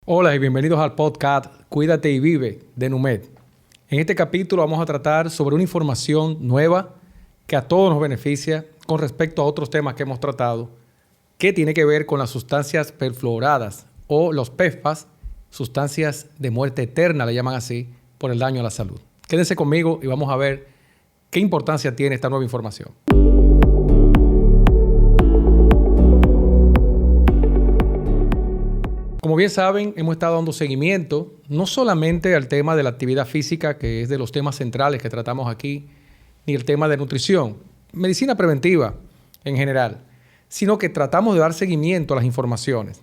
Hola y bienvenidos al podcast Cuídate y Vive de NUMED. En este capítulo vamos a tratar sobre una información nueva que a todos nos beneficia con respecto a otros temas que hemos tratado, que tiene que ver con las sustancias perfluoradas o los PFAS, sustancias de muerte eterna, le llaman así, por el daño a la salud. Quédense conmigo y vamos a ver qué importancia tiene esta nueva información. Como bien saben, hemos estado dando seguimiento no solamente al tema de la actividad física, que es de los temas centrales que tratamos aquí, ni el tema de nutrición, medicina preventiva en general, sino que tratamos de dar seguimiento a las informaciones.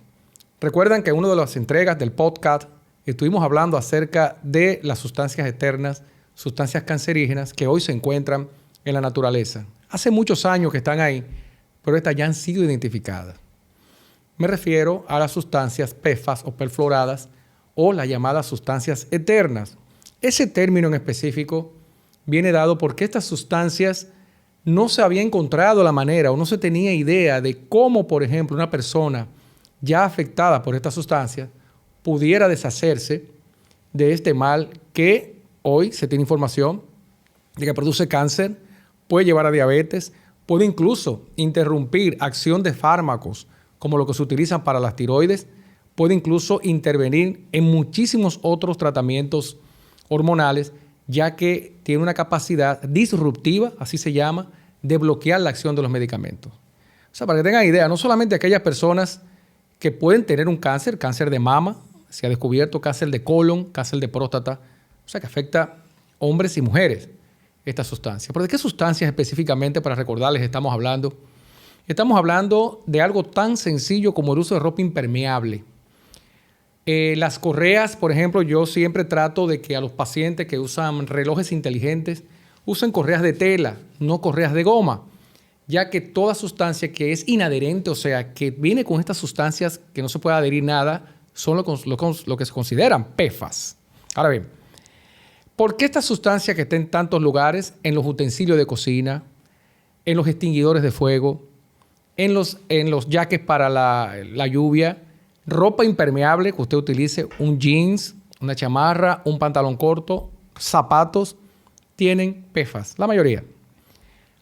Recuerdan que en una de las entregas del podcast estuvimos hablando acerca de las sustancias eternas, sustancias cancerígenas que hoy se encuentran en la naturaleza. Hace muchos años que están ahí, pero estas ya han sido identificadas. Me refiero a las sustancias PFAS o perfluoradas o las llamadas sustancias eternas. Ese término en específico viene dado porque estas sustancias no se había encontrado la manera o no se tenía idea de cómo, por ejemplo, una persona ya afectada por estas sustancias pudiera deshacerse de este mal que hoy se tiene información de que produce cáncer, puede llevar a diabetes, puede incluso interrumpir acción de fármacos como lo que se utilizan para las tiroides, puede incluso intervenir en muchísimos otros tratamientos hormonales, ya que tiene una capacidad disruptiva, así se llama, de bloquear la acción de los medicamentos. O sea, para que tengan idea, no solamente aquellas personas que pueden tener un cáncer, cáncer de mama, se ha descubierto cáncer de colon, cáncer de próstata, o sea, que afecta a hombres y mujeres esta sustancia. ¿Pero de qué sustancias específicamente, para recordarles, estamos hablando? Estamos hablando de algo tan sencillo como el uso de ropa impermeable. Las correas, por ejemplo, yo siempre trato de que a los pacientes que usan relojes inteligentes usen correas de tela, no correas de goma, ya que toda sustancia que es inadherente, o sea, que viene con estas sustancias que no se puede adherir nada, son lo que se consideran PFAS. Ahora bien, ¿por qué estas sustancias que están en tantos lugares, en los utensilios de cocina, en los extinguidores de fuego, en los jackets para la lluvia, ropa impermeable que usted utilice, un jeans, una chamarra, un pantalón corto, zapatos, tienen PFAS, la mayoría?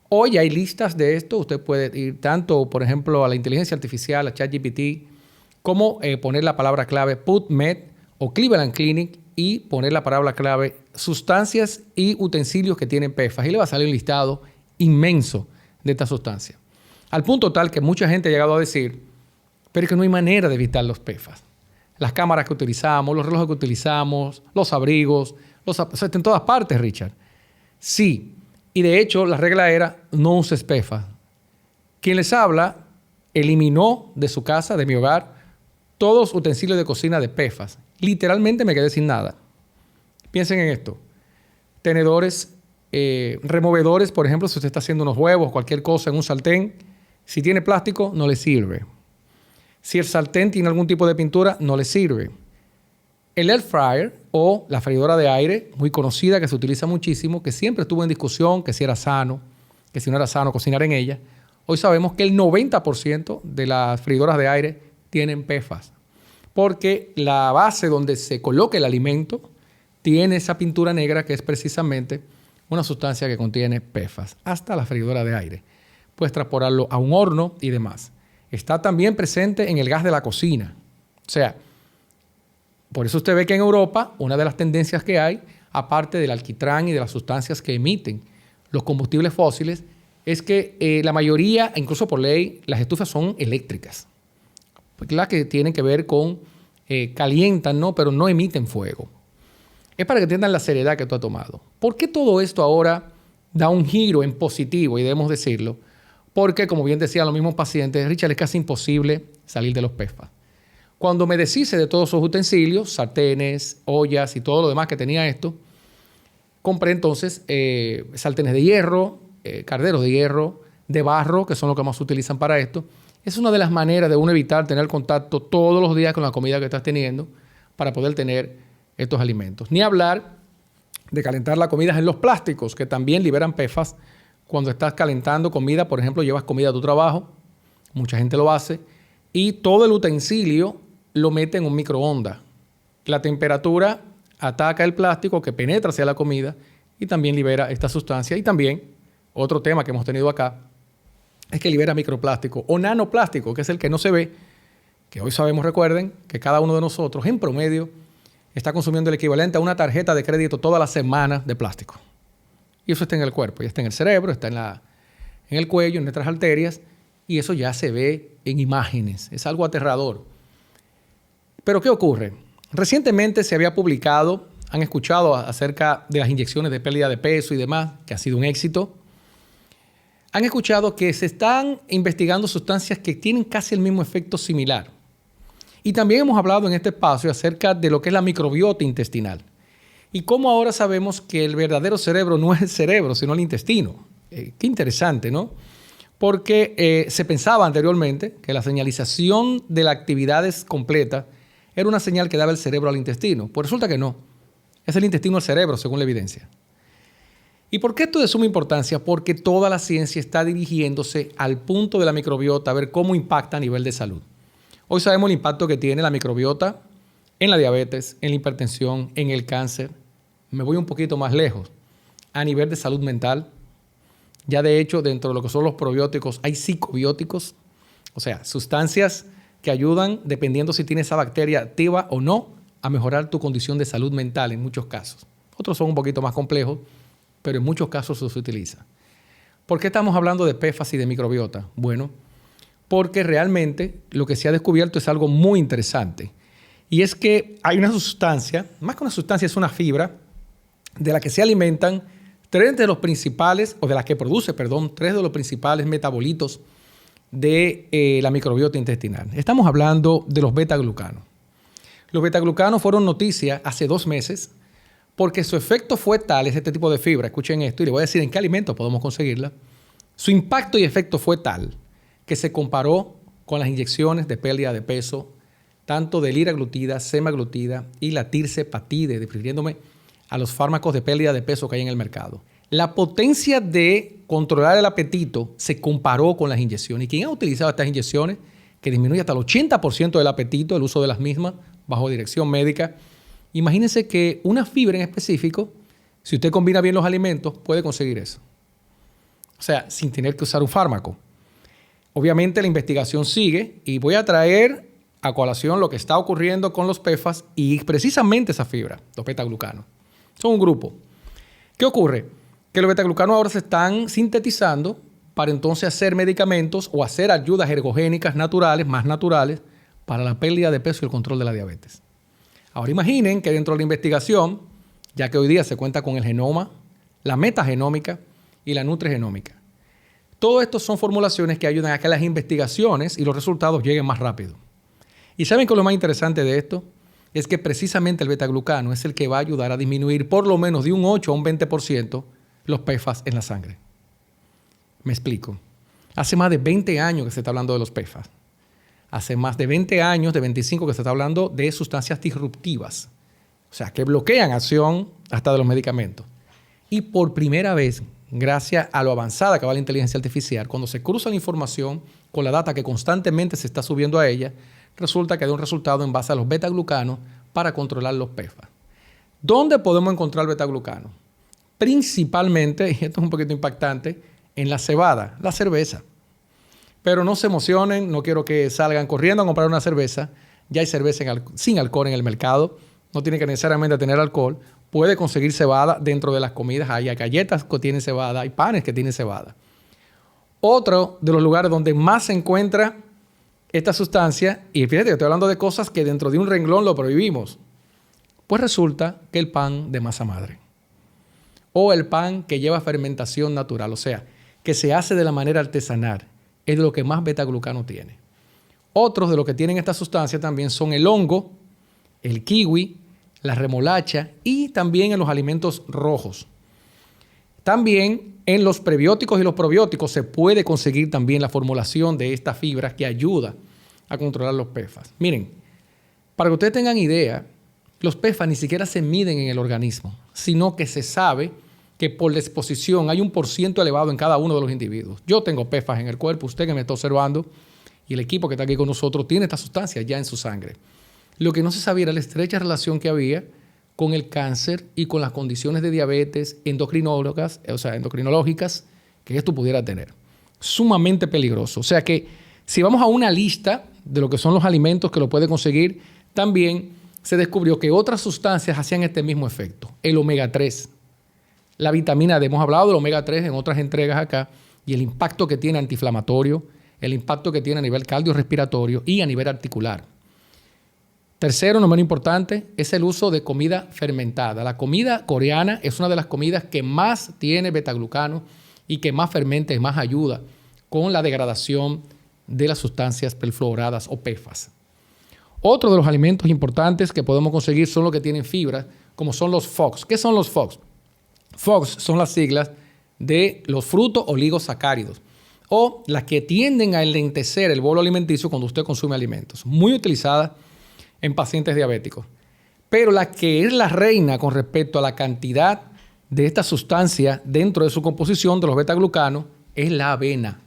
Hoy hay listas de esto. Usted puede ir tanto, por ejemplo, a la inteligencia artificial, a ChatGPT, como poner la palabra clave PubMed o Cleveland Clinic y poner la palabra clave sustancias y utensilios que tienen PFAS. Y le va a salir un listado inmenso de estas sustancias. Al punto tal que mucha gente ha llegado a decir, pero es que no hay manera de evitar los PFAS. Las cámaras que utilizamos, los relojes que utilizamos, los abrigos, o sea, en todas partes, Richard. Sí, y de hecho la regla era no uses PFAS. Quien les habla eliminó de su casa, de mi hogar, todos los utensilios de cocina de PFAS. Literalmente me quedé sin nada. Piensen en esto. Tenedores, removedores, por ejemplo, si usted está haciendo unos huevos, cualquier cosa en un sartén, si tiene plástico, no le sirve. Si el sartén tiene algún tipo de pintura, no le sirve. El air fryer o la freidora de aire, muy conocida, que se utiliza muchísimo, que siempre estuvo en discusión, que si era sano, que si no era sano cocinar en ella. Hoy sabemos que el 90% de las freidoras de aire tienen PFAS, porque la base donde se coloca el alimento tiene esa pintura negra que es precisamente una sustancia que contiene PFAS. Hasta la freidora de aire. Puedes transportarlo a un horno y demás. Está también presente en el gas de la cocina. O sea, por eso usted ve que en Europa una de las tendencias que hay, aparte del alquitrán y de las sustancias que emiten los combustibles fósiles, es que la mayoría, incluso por ley, las estufas son eléctricas. Las que tienen que ver con calientan, ¿no? Pero no emiten fuego. Es para que entiendan la seriedad que tú has tomado. ¿Por qué todo esto ahora da un giro en positivo? Y debemos decirlo. Porque, como bien decían los mismos pacientes, Richard, es casi imposible salir de los PFAS. Cuando me deshice de todos esos utensilios, sartenes, ollas y todo lo demás que tenía esto, compré entonces sartenes de hierro, calderos de hierro, de barro, que son los que más se utilizan para esto. Es una de las maneras de uno evitar tener contacto todos los días con la comida que estás teniendo para poder tener estos alimentos. Ni hablar de calentar la comida en los plásticos, que también liberan PFAS. Cuando estás calentando comida, por ejemplo, llevas comida a tu trabajo, mucha gente lo hace, y todo el utensilio lo mete en un microondas. La temperatura ataca el plástico que penetra hacia la comida y también libera esta sustancia. Y también, otro tema que hemos tenido acá, es que libera microplástico o nanoplástico, que es el que no se ve, que hoy sabemos, recuerden, que cada uno de nosotros en promedio está consumiendo el equivalente a una tarjeta de crédito todas las semanas de plástico. Y eso está en el cuerpo, ya está en el cerebro, está en el cuello, en nuestras arterias, y eso ya se ve en imágenes. Es algo aterrador. Pero ¿qué ocurre? Recientemente se había publicado, han escuchado acerca de las inyecciones de pérdida de peso y demás, que ha sido un éxito. Han escuchado que se están investigando sustancias que tienen casi el mismo efecto similar. Y también hemos hablado en este espacio acerca de lo que es la microbiota intestinal. Y cómo ahora sabemos que el verdadero cerebro no es el cerebro, sino el intestino. Qué interesante, ¿no? Porque se pensaba anteriormente que la señalización de las actividades completas era una señal que daba el cerebro al intestino. Pues resulta que no. Es el intestino al cerebro, según la evidencia. ¿Y por qué esto es de suma importancia? Porque toda la ciencia está dirigiéndose al punto de la microbiota, a ver cómo impacta a nivel de salud. Hoy sabemos el impacto que tiene la microbiota en la diabetes, en la hipertensión, en el cáncer. Me voy un poquito más lejos. A nivel de salud mental, ya de hecho, dentro de lo que son los probióticos, hay psicobióticos, o sea, sustancias que ayudan, dependiendo si tienes esa bacteria activa o no, a mejorar tu condición de salud mental en muchos casos. Otros son un poquito más complejos, pero en muchos casos eso se utiliza. ¿Por qué estamos hablando de PFAS y de microbiota? Bueno, porque realmente lo que se ha descubierto es algo muy interesante. Y es que hay una sustancia, más que una sustancia, es una fibra, de la que se alimentan tres de los principales metabolitos de la microbiota intestinal. Estamos hablando de los beta-glucanos. Los beta-glucanos fueron noticia hace 2 meses porque su efecto fue tal, es este tipo de fibra, escuchen esto, y les voy a decir en qué alimentos podemos conseguirla. Su impacto y efecto fue tal que se comparó con las inyecciones de pérdida de peso, tanto de liraglutida, semaglutida y la tirzepatide, refiriéndome a los fármacos de pérdida de peso que hay en el mercado. La potencia de controlar el apetito se comparó con las inyecciones. ¿Y quién ha utilizado estas inyecciones? Que disminuye hasta el 80% del apetito, el uso de las mismas, bajo dirección médica. Imagínense que una fibra en específico, si usted combina bien los alimentos, puede conseguir eso. O sea, sin tener que usar un fármaco. Obviamente la investigación sigue y voy a traer a colación lo que está ocurriendo con los PFAS y precisamente esa fibra, los beta-glucanos. Son un grupo. ¿Qué ocurre? Que los beta-glucanos ahora se están sintetizando para entonces hacer medicamentos o hacer ayudas ergogénicas naturales, más naturales, para la pérdida de peso y el control de la diabetes. Ahora imaginen que dentro de la investigación, ya que hoy día se cuenta con el genoma, la metagenómica y la nutrigenómica. Todo esto son formulaciones que ayudan a que las investigaciones y los resultados lleguen más rápido. ¿Y saben qué es lo más interesante de esto? Es que precisamente el beta-glucano es el que va a ayudar a disminuir por lo menos de un 8 a un 20% los PFAS en la sangre. Me explico. Hace más de 20 años que se está hablando de los PFAS. Hace más de 20 años, de 25, que se está hablando de sustancias disruptivas. O sea, que bloquean acción hasta de los medicamentos. Y por primera vez, gracias a lo avanzada que va la inteligencia artificial, cuando se cruza la información con la data que constantemente se está subiendo a ella, resulta que da un resultado en base a los beta-glucanos para controlar los PFAS. ¿Dónde podemos encontrar beta-glucanos? Principalmente, y esto es un poquito impactante, en la cebada, la cerveza. Pero no se emocionen, no quiero que salgan corriendo a comprar una cerveza. Ya hay cerveza sin alcohol en el mercado. No tiene que necesariamente tener alcohol. Puede conseguir cebada dentro de las comidas. Hay galletas que tienen cebada, hay panes que tienen cebada. Otro de los lugares donde más se encuentra esta sustancia, y fíjate, estoy hablando de cosas que dentro de un renglón lo prohibimos, pues resulta que el pan de masa madre o el pan que lleva fermentación natural, o sea, que se hace de la manera artesanal, es de lo que más beta-glucano tiene. Otros de los que tienen esta sustancia también son el hongo, el kiwi, la remolacha y también en los alimentos rojos. También en los prebióticos y los probióticos se puede conseguir también la formulación de estas fibras que ayuda a controlar los PFAS. Miren, para que ustedes tengan idea, los PFAS ni siquiera se miden en el organismo, sino que se sabe que por la exposición hay un % elevado en cada uno de los individuos. Yo tengo PFAS en el cuerpo, usted que me está observando y el equipo que está aquí con nosotros tiene esta sustancia ya en su sangre. Lo que no se sabía era la estrecha relación que había con el cáncer y con las condiciones de diabetes endocrinológicas que esto pudiera tener. Sumamente peligroso. O sea que si vamos a una lista de lo que son los alimentos que lo puede conseguir, también se descubrió que otras sustancias hacían este mismo efecto. El omega 3, la vitamina D. Hemos hablado del omega 3 en otras entregas acá y el impacto que tiene antiinflamatorio, el impacto que tiene a nivel cardiorrespiratorio y a nivel articular. Tercero, no menos importante, es el uso de comida fermentada. La comida coreana es una de las comidas que más tiene betaglucano y que más fermenta y más ayuda con la degradación de las sustancias perfluoradas o PFAS. Otro de los alimentos importantes que podemos conseguir son los que tienen fibra, como son los FOX. ¿Qué son los FOX? FOX son las siglas de los frutos oligosacáridos o las que tienden a enlentecer el bolo alimenticio cuando usted consume alimentos. Muy utilizadas en pacientes diabéticos. Pero la que es la reina con respecto a la cantidad de esta sustancia dentro de su composición de los betaglucanos es la avena.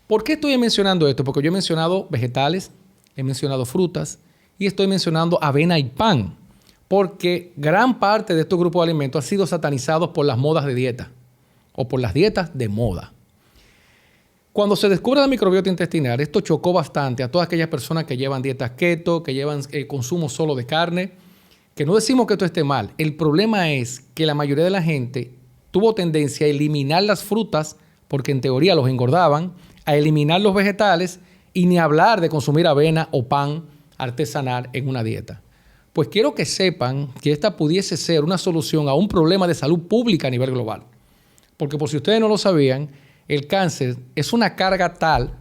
¿Por qué estoy mencionando esto? Porque yo he mencionado vegetales, he mencionado frutas y estoy mencionando avena y pan. Porque gran parte de estos grupos de alimentos han sido satanizados por las modas de dieta o por las dietas de moda. Cuando se descubre la microbiota intestinal, esto chocó bastante a todas aquellas personas que llevan dietas keto, que llevan consumo solo de carne, que no decimos que esto esté mal. El problema es que la mayoría de la gente tuvo tendencia a eliminar las frutas, porque en teoría los engordaban, a eliminar los vegetales y ni hablar de consumir avena o pan artesanal en una dieta. Pues quiero que sepan que esta pudiese ser una solución a un problema de salud pública a nivel global. Porque por si ustedes no lo sabían, el cáncer es una carga tal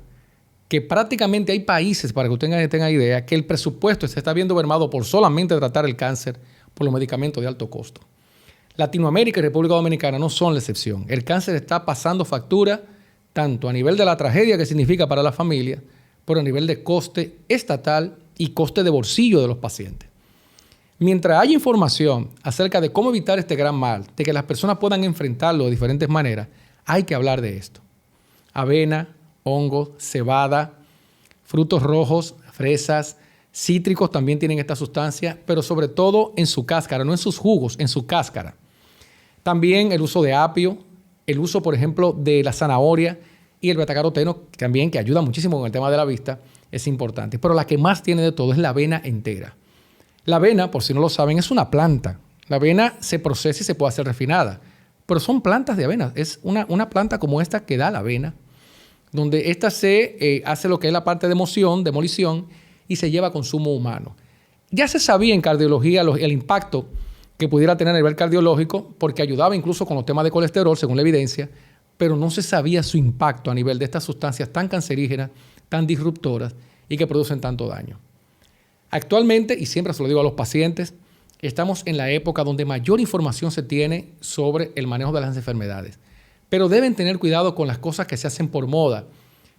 que prácticamente hay países, para que ustedes tengan idea, que el presupuesto se está viendo mermado por solamente tratar el cáncer por los medicamentos de alto costo. Latinoamérica y República Dominicana no son la excepción. El cáncer está pasando factura tanto a nivel de la tragedia que significa para la familia, pero a nivel de coste estatal y coste de bolsillo de los pacientes. Mientras haya información acerca de cómo evitar este gran mal, de que las personas puedan enfrentarlo de diferentes maneras, hay que hablar de esto. Avena, hongos, cebada, frutos rojos, fresas, cítricos también tienen esta sustancia, pero sobre todo en su cáscara, no en sus jugos, en su cáscara. También el uso de apio, el uso, por ejemplo, de la zanahoria y el betacaroteno, también que ayuda muchísimo con el tema de la vista, es importante. Pero la que más tiene de todo es la avena entera. La avena, por si no lo saben, es una planta. La avena se procesa y se puede hacer refinada. Pero son plantas de avena. Es una planta como esta que da la avena, donde esta se hace lo que es la parte de demolición, y se lleva a consumo humano. Ya se sabía en cardiología el impacto que pudiera tener a nivel cardiológico, porque ayudaba incluso con los temas de colesterol, según la evidencia, pero no se sabía su impacto a nivel de estas sustancias tan cancerígenas, tan disruptoras y que producen tanto daño. Actualmente, y siempre se lo digo a los pacientes, estamos en la época donde mayor información se tiene sobre el manejo de las enfermedades. Pero deben tener cuidado con las cosas que se hacen por moda.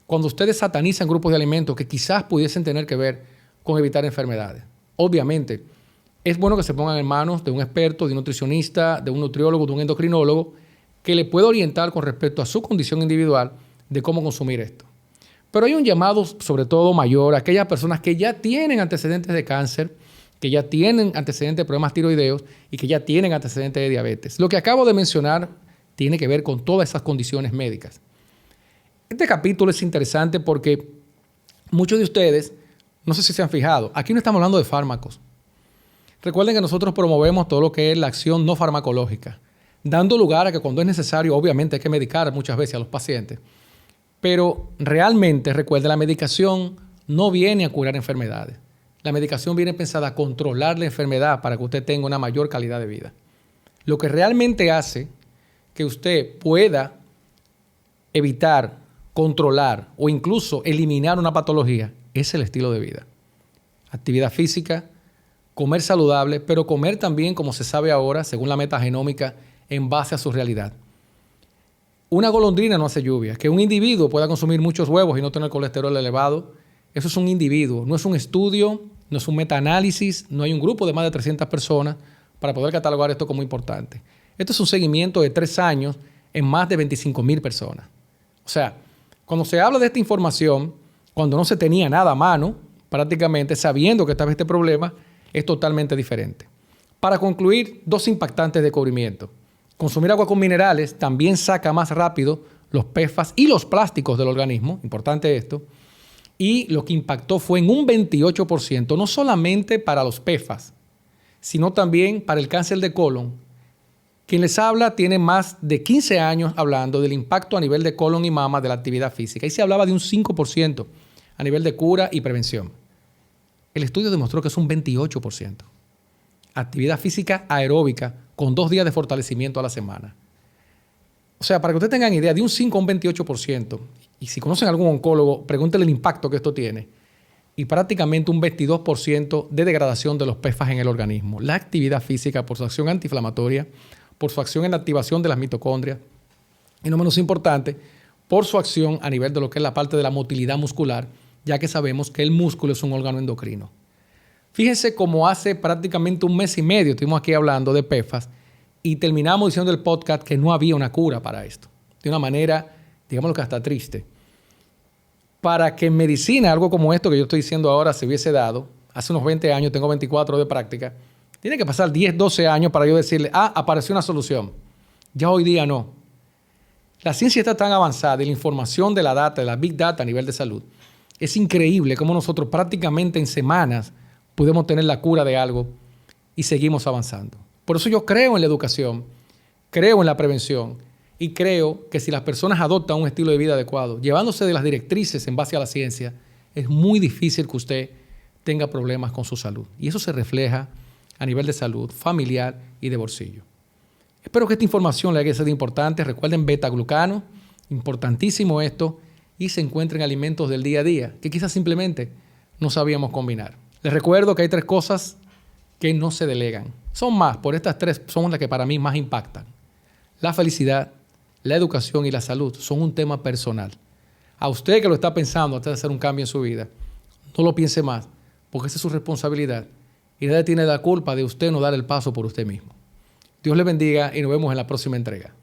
Cuando ustedes satanizan grupos de alimentos que quizás pudiesen tener que ver con evitar enfermedades. Obviamente, es bueno que se pongan en manos de un experto, de un nutricionista, de un nutriólogo, de un endocrinólogo, que le pueda orientar con respecto a su condición individual de cómo consumir esto. Pero hay un llamado, sobre todo mayor, a aquellas personas que ya tienen antecedentes de cáncer, que ya tienen antecedentes de problemas tiroideos y que ya tienen antecedentes de diabetes. Lo que acabo de mencionar tiene que ver con todas esas condiciones médicas. Este capítulo es interesante porque muchos de ustedes, no sé si se han fijado, aquí no estamos hablando de fármacos. Recuerden que nosotros promovemos todo lo que es la acción no farmacológica, dando lugar a que cuando es necesario, obviamente hay que medicar muchas veces a los pacientes, pero realmente, recuerden, la medicación no viene a curar enfermedades. La medicación viene pensada a controlar la enfermedad para que usted tenga una mayor calidad de vida. Lo que realmente hace que usted pueda evitar, controlar o incluso eliminar una patología es el estilo de vida. Actividad física, comer saludable, pero comer también, como se sabe ahora, según la metagenómica, en base a su realidad. Una golondrina no hace lluvia. Que un individuo pueda consumir muchos huevos y no tener colesterol elevado, eso es un individuo, no es un estudio, no es un metaanálisis, no hay un grupo de más de 300 personas para poder catalogar esto como importante. Esto es un seguimiento de 3 años en más de 25,000 personas. O sea, cuando se habla de esta información, cuando no se tenía nada a mano, prácticamente sabiendo que estaba este problema, es totalmente diferente. Para concluir, 2 impactantes descubrimientos. Consumir agua con minerales también saca más rápido los PFAS y los plásticos del organismo, importante esto, y lo que impactó fue en un 28%, no solamente para los PFAS, sino también para el cáncer de colon. Quien les habla tiene más de 15 años hablando del impacto a nivel de colon y mama de la actividad física. Y se hablaba de un 5% a nivel de cura y prevención. El estudio demostró que es un 28%. Actividad física aeróbica con 2 días de fortalecimiento a la semana. O sea, para que ustedes tengan idea, de un 5 a un 28%, y si conocen a algún oncólogo, pregúntenle el impacto que esto tiene, y prácticamente un 22% de degradación de los PFAS en el organismo. La actividad física, por su acción antiinflamatoria, por su acción en la activación de las mitocondrias, y no menos importante, por su acción a nivel de lo que es la parte de la motilidad muscular, ya que sabemos que el músculo es un órgano endocrino. Fíjense cómo hace prácticamente un mes y medio estuvimos aquí hablando de PFAS y terminamos diciendo el podcast que no había una cura para esto. De una manera, digámoslo que hasta triste. Para que en medicina algo como esto que yo estoy diciendo ahora se hubiese dado, hace unos 20 años, tengo 24 de práctica, tiene que pasar 10, 12 años para yo decirle, apareció una solución. Ya hoy día no. La ciencia está tan avanzada y la información de la data, de la Big Data a nivel de salud, es increíble cómo nosotros prácticamente en semanas podemos tener la cura de algo y seguimos avanzando. Por eso yo creo en la educación, creo en la prevención y creo que si las personas adoptan un estilo de vida adecuado, llevándose de las directrices en base a la ciencia, es muy difícil que usted tenga problemas con su salud. Y eso se refleja a nivel de salud, familiar y de bolsillo. Espero que esta información le haya sido importante. Recuerden beta-glucano, importantísimo esto, y se encuentra en alimentos del día a día, que quizás simplemente no sabíamos combinar. Les recuerdo que hay 3 cosas que no se delegan. Son más, por estas 3 son las que para mí más impactan. La felicidad, la educación y la salud son un tema personal. A usted que lo está pensando antes de hacer un cambio en su vida, no lo piense más, porque esa es su responsabilidad y nadie tiene la culpa de usted no dar el paso por usted mismo. Dios le bendiga y nos vemos en la próxima entrega.